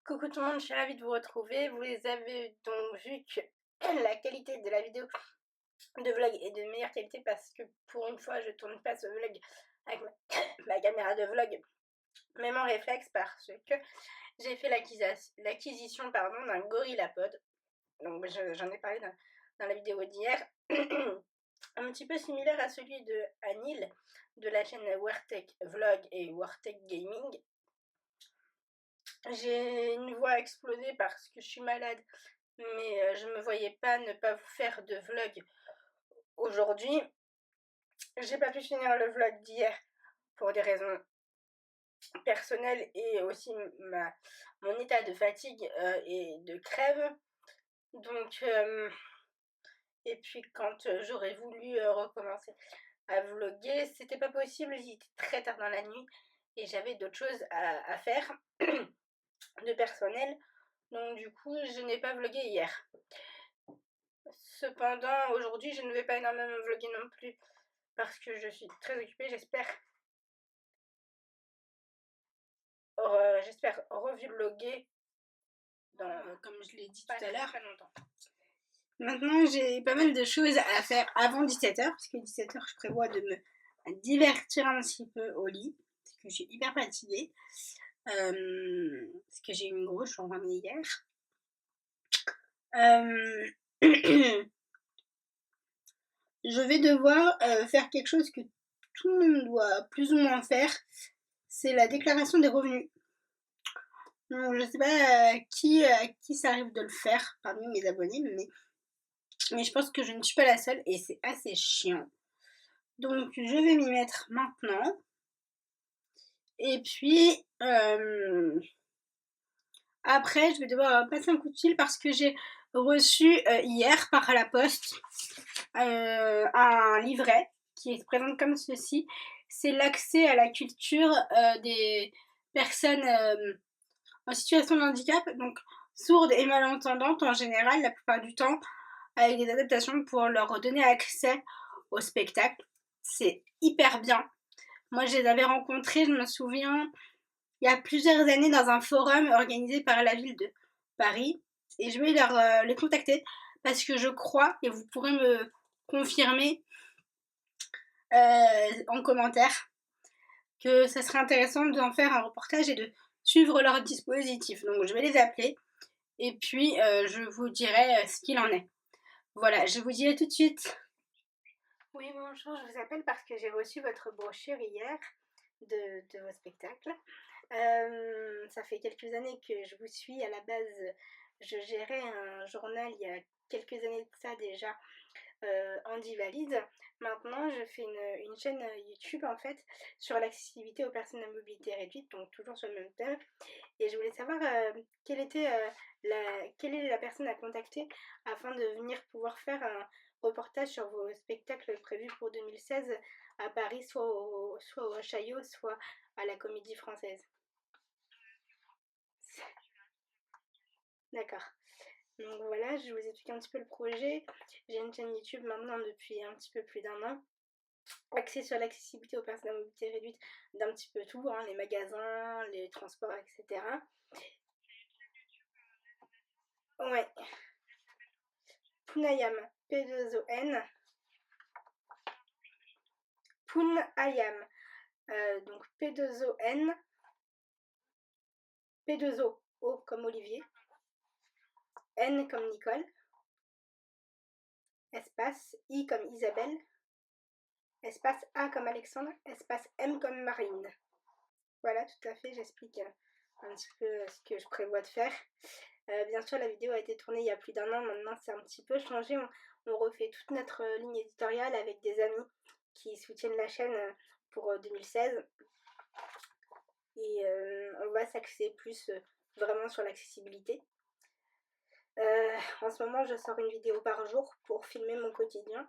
Coucou tout le monde, je suis ravie de vous retrouver. Vous avez donc vu que la qualité de la vidéo de vlog est de meilleure qualité parce que pour une fois je tourne pas ce vlog avec ma caméra de vlog, même en réflexe parce que j'ai fait l'acquisition d'un GorillaPod. Donc j'en ai parlé dans la vidéo d'hier. Un petit peu similaire à celui de Anil de la chaîne Wartech Vlog et Wartech Gaming. J'ai une voix explosée parce que je suis malade, mais je me voyais pas ne pas vous faire de vlog aujourd'hui. J'ai pas pu finir le vlog d'hier pour des raisons personnelles et aussi mon état de fatigue et de crève. Donc, et puis quand j'aurais voulu recommencer à vlogger, c'était pas possible, il était très tard dans la nuit et j'avais d'autres choses à faire de personnel. Donc du coup, je n'ai pas vlogué hier. Cependant, aujourd'hui, je ne vais pas énormément vlogger non plus parce que je suis très occupée. J'espère revlogger comme je l'ai dit tout à l'heure. Maintenant, j'ai pas mal de choses à faire avant 17h parce que 17h, je prévois de me divertir un petit peu au lit parce que je suis hyper fatiguée. Parce que j'ai eu une grosse journée hier. Je vais devoir faire quelque chose que tout le monde doit plus ou moins faire, c'est la déclaration des revenus. Donc, je sais pas qui ça arrive de le faire parmi mes abonnés, mais je pense que je ne suis pas la seule et c'est assez chiant. Donc je vais m'y mettre maintenant. Et puis après je vais devoir passer un coup de fil parce que j'ai reçu hier par la poste un livret qui se présente comme ceci. C'est l'accès à la culture des personnes en situation de handicap, donc sourdes et malentendantes en général, la plupart du temps, avec des adaptations pour leur donner accès au spectacle. C'est hyper bien. Moi, je les avais rencontrés, je me souviens, il y a plusieurs années dans un forum organisé par la ville de Paris. Et je vais les contacter parce que je crois, et vous pourrez me confirmer en commentaire, que ça serait intéressant d'en faire un reportage et de suivre leur dispositif. Donc je vais les appeler et puis je vous dirai ce qu'il en est. Voilà, je vous dis à tout de suite. Oui, bonjour, je vous appelle parce que j'ai reçu votre brochure hier de vos spectacles. Ça fait quelques années que je vous suis. À la base, je gérais un journal il y a quelques années de ça déjà, Andy Valide. Maintenant, je fais une chaîne YouTube en fait sur l'accessibilité aux personnes à mobilité réduite, donc toujours sur le même thème. Et je voulais savoir quelle est la personne à contacter afin de venir pouvoir faire un reportage sur vos spectacles prévus pour 2016 à Paris, soit au Chaillot, soit à la Comédie Française. D'accord. Donc voilà, je vous explique un petit peu le projet. J'ai une chaîne YouTube maintenant depuis un petit peu plus d'un an, axée sur l'accessibilité aux personnes à mobilité réduite d'un petit peu tout, hein, les magasins, les transports, etc. Ouais. Punayam, P2ON. Punayam. Donc P2ON. P2O. O comme Olivier. N comme Nicole. Espace. I comme Isabelle. Espace A comme Alexandre. Espace M comme Marine. Voilà, tout à fait, j'explique un petit peu ce que je prévois de faire. Bien sûr, la vidéo a été tournée il y a plus d'un an, maintenant c'est un petit peu changé. On refait toute notre ligne éditoriale avec des amis qui soutiennent la chaîne pour 2016. Et on va s'axer plus vraiment sur l'accessibilité. En ce moment, je sors une vidéo par jour pour filmer mon quotidien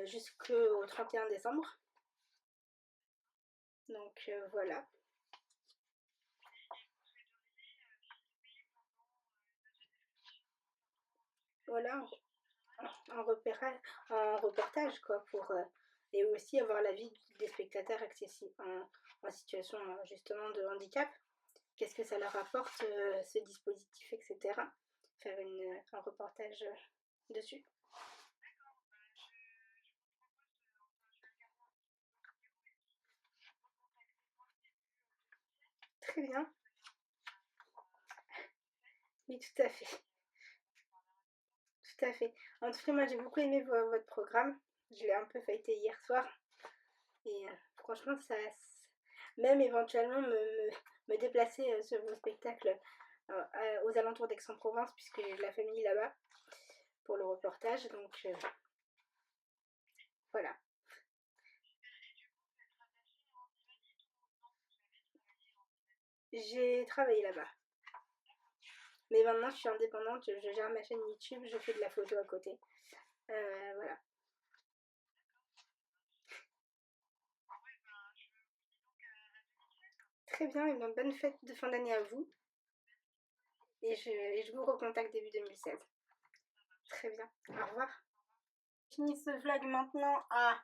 jusqu'au 31 décembre. Donc voilà. Voilà, un reportage quoi, pour et aussi avoir l'avis des spectateurs accessibles en situation justement de handicap. qu'est-ce que ça leur apporte ce dispositif, etc. Faire un reportage dessus. Très bien. Oui, tout à fait. Tout à fait. En tout cas, moi j'ai beaucoup aimé votre programme. Je l'ai un peu feuilleté hier soir. Et franchement, ça, même éventuellement me déplacer sur vos spectacles aux alentours d'Aix-en-Provence, puisque j'ai de la famille là-bas pour le reportage. Donc voilà. J'ai travaillé là-bas. Mais maintenant, je suis indépendante, je gère ma chaîne YouTube, je fais de la photo à côté. Voilà. Très bien, et bien bonne fête de fin d'année à vous. Et je vous recontacte début 2016. Très bien, au revoir. Je finis ce vlog maintenant à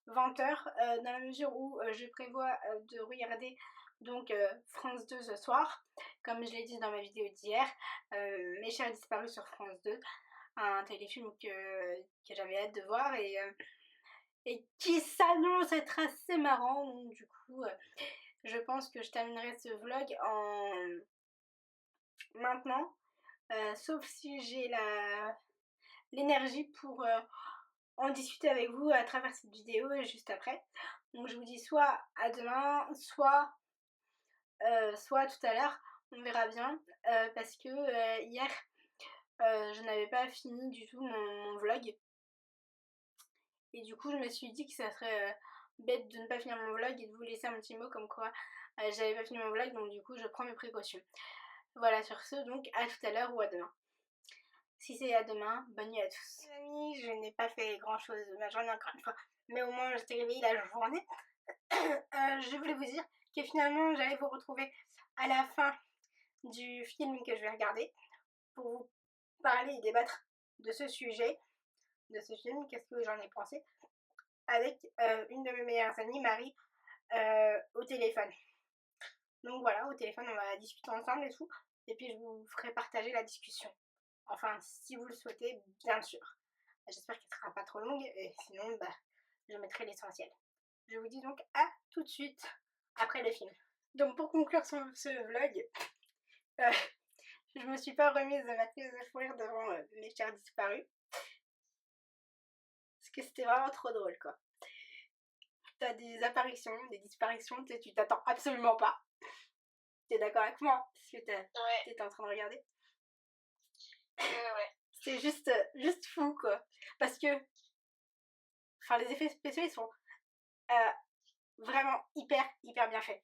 20h, dans la mesure où je prévois de regarder donc France 2 ce soir, comme je l'ai dit dans ma vidéo d'hier, Mes chers disparus sur France 2, un téléfilm que j'avais hâte de voir et qui s'annonce être assez marrant. Donc du coup, je pense que je terminerai ce vlog maintenant, sauf si j'ai l'énergie pour en discuter avec vous à travers cette vidéo juste après. Donc je vous dis soit à demain, soit tout à l'heure, on verra bien, parce que hier je n'avais pas fini du tout mon vlog, et du coup je me suis dit que ça serait bête de ne pas finir mon vlog et de vous laisser un petit mot comme quoi j'avais pas fini mon vlog, donc du coup je prends mes précautions. Voilà, sur ce, donc à tout à l'heure ou à demain. Si c'est à demain, bonne nuit à tous. Les amis, je n'ai pas fait grand chose de ma journée encore une fois, mais au moins j'étais réveillée la journée. Je voulais vous dire que finalement j'allais vous retrouver à la fin du film que je vais regarder pour vous parler et débattre de ce sujet, de ce film, qu'est-ce que j'en ai pensé, avec une de mes meilleures amies, Marie, au téléphone. Donc voilà, au téléphone on va discuter ensemble et tout, et puis je vous ferai partager la discussion. Enfin, si vous le souhaitez, bien sûr. J'espère qu'elle ne sera pas trop longue, et sinon, je mettrai l'essentiel. Je vous dis donc à tout de suite après le film. Donc pour conclure ce vlog, je me suis pas remise de ma crise de fou rire devant Mes chers disparus. Parce que c'était vraiment trop drôle, quoi. T'as des apparitions, des disparitions, tu t'attends absolument pas. T'es d'accord avec moi? Parce que t'étais en train de regarder. Ouais. C'est juste fou, quoi. Parce que enfin, les effets spéciaux, ils sont vraiment hyper bien faits.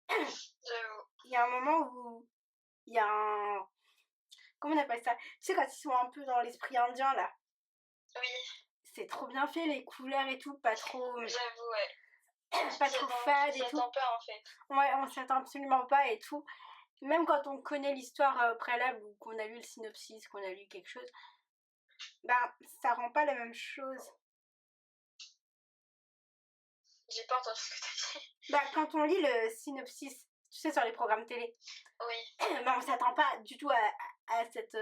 J'avoue. Il y a un moment où il y a un... Comment on appelle ça? Tu sais, quand ils sont un peu dans l'esprit indien, là. Oui. C'est trop bien fait, les couleurs et tout, pas trop... J'avoue, ouais. Pas trop fade et tout. On s'y attend pas, en fait. Ouais, on s'y attend absolument pas et tout. Même quand on connaît l'histoire préalable ou qu'on a lu le synopsis, qu'on a lu quelque chose, ça rend pas la même chose. J'ai pas entendu ce que t'as dit. Quand on lit le synopsis, tu sais, sur les programmes télé, oui. On s'attend pas du tout à cette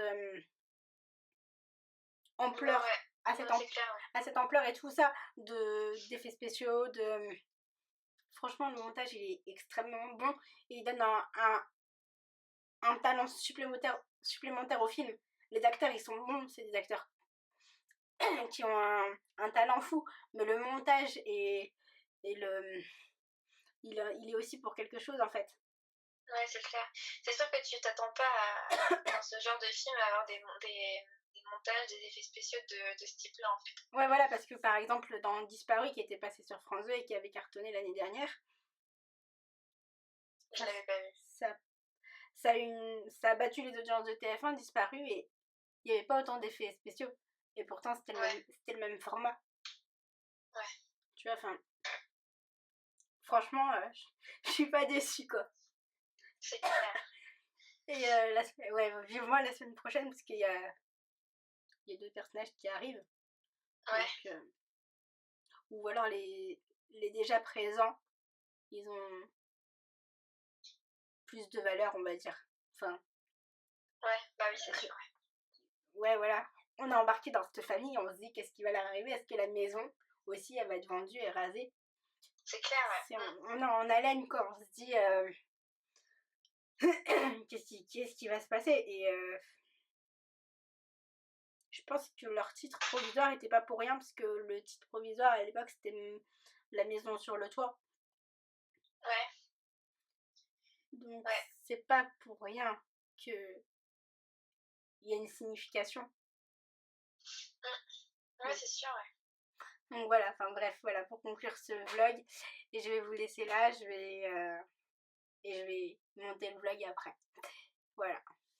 ampleur, ouais. à cette ampleur et tout ça, d'effets spéciaux, Franchement, le montage, il est extrêmement bon et il donne un talent supplémentaire au film. Les acteurs, ils sont bons, c'est des acteurs qui ont un talent fou, mais le montage il est aussi pour quelque chose, en fait. Ouais, c'est clair. C'est sûr que tu t'attends pas dans ce genre de film à avoir des montages, des effets spéciaux de ce type-là, en fait. Ouais, voilà, parce que par exemple, dans Disparu, qui était passé sur France 2 et qui avait cartonné l'année dernière, je l'avais pas vu. Ça a battu les audiences de TF1, Disparu, et il n'y avait pas autant d'effets spéciaux. Et pourtant, c'était le même format. Ouais. Tu vois, enfin... Franchement, je suis pas déçue, quoi. C'est clair. Et vivement la semaine prochaine, parce qu'il y a 2 personnages qui arrivent. Ouais. Donc, ou alors les déjà présents, ils ont plus de valeur, on va dire. Enfin, Ouais, bah oui, c'est sûr. ouais, voilà. On est embarqué dans cette famille, on se dit qu'est-ce qui va leur arriver? Est-ce que la maison aussi, elle va être vendue et rasée? C'est clair, ouais. On est en haleine, quoi. On se dit qu'est-ce qui va se passer? Et je pense que leur titre provisoire était pas pour rien, parce que le titre provisoire à l'époque, c'était la maison sur le toit. Ouais. Donc, Ouais. c'est pas pour rien que il y a une signification. Ouais, c'est sûr, ouais. Donc voilà, enfin bref, voilà pour conclure ce vlog. Et je vais vous laisser là, et je vais monter le vlog après. Voilà.